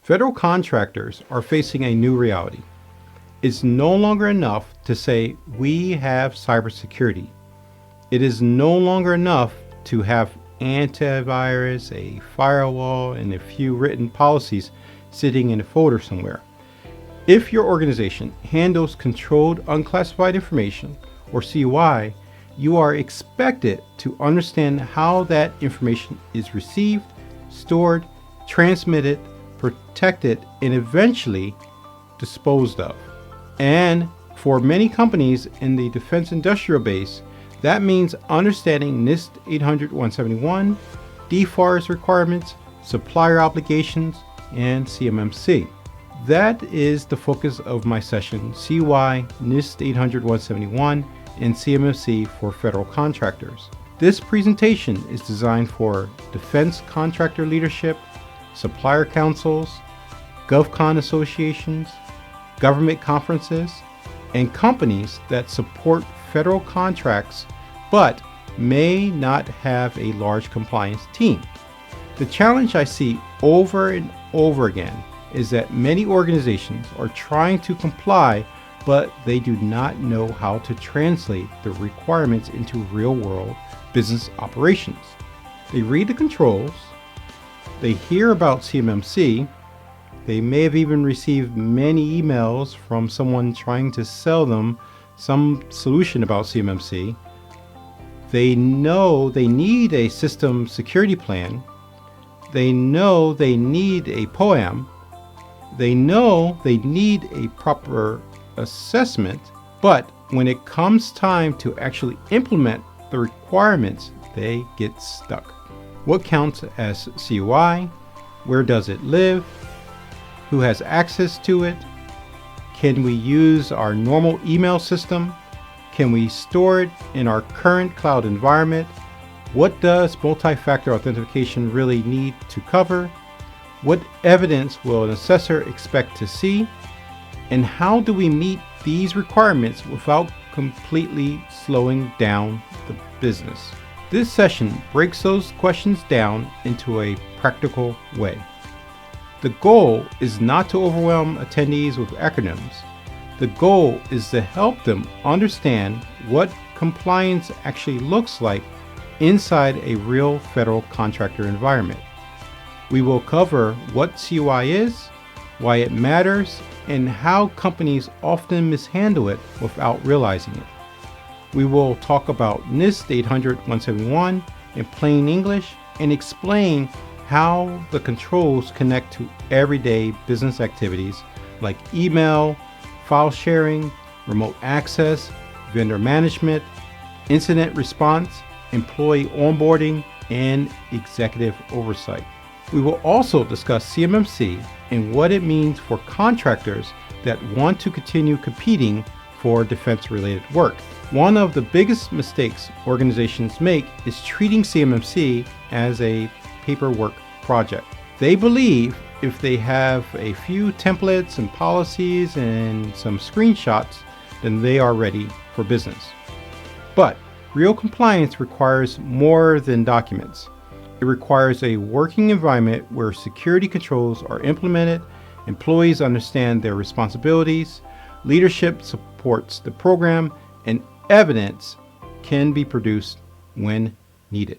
Federal contractors are facing a new reality. It's no longer enough to say we have cybersecurity. It is no longer enough to have antivirus, a firewall, and a few written policies sitting in a folder somewhere. If your organization handles controlled unclassified information, or CUI, you are expected to understand how that information is received, stored, transmitted, protected, and eventually disposed of. And for many companies in the defense industrial base, that means understanding NIST 800-171, DFARS requirements, supplier obligations, and CMMC. That is the focus of my session, CUI, NIST 800-171, and CMMC for federal contractors. This presentation is designed for defense contractor leadership, supplier councils, GovCon associations, government conferences, and companies that support federal contracts but may not have a large compliance team. The challenge I see over and over again is that many organizations are trying to comply, but they do not know how to translate the requirements into real-world business operations. They read the controls, they hear about CMMC, they may have even received many emails from someone trying to sell them some solution about CMMC. They know they need a system security plan. They know they need a POAM. They know they need a proper assessment, but when it comes time to actually implement the requirements, they get stuck. What counts as CUI? Where does it live? Who has access to it? Can we use our normal email system? Can we store it in our current cloud environment? What does multi-factor authentication really need to cover? What evidence will an assessor expect to see? And how do we meet these requirements without completely slowing down the business? This session breaks those questions down into a practical way. The goal is not to overwhelm attendees with acronyms. The goal is to help them understand what compliance actually looks like inside a real federal contractor environment. We will cover what CUI is, why it matters, and how companies often mishandle it without realizing it. We will talk about NIST 800-171 in plain English and explain how the controls connect to everyday business activities like email, file sharing, remote access, vendor management, incident response, employee onboarding, and executive oversight. We will also discuss CMMC and what it means for contractors that want to continue competing for defense-related work. One of the biggest mistakes organizations make is treating CMMC as a paperwork project. They believe if they have a few templates and policies and some screenshots, then they are ready for business. But real compliance requires more than documents. It requires a working environment where security controls are implemented, employees understand their responsibilities, leadership supports the program, and evidence can be produced when needed.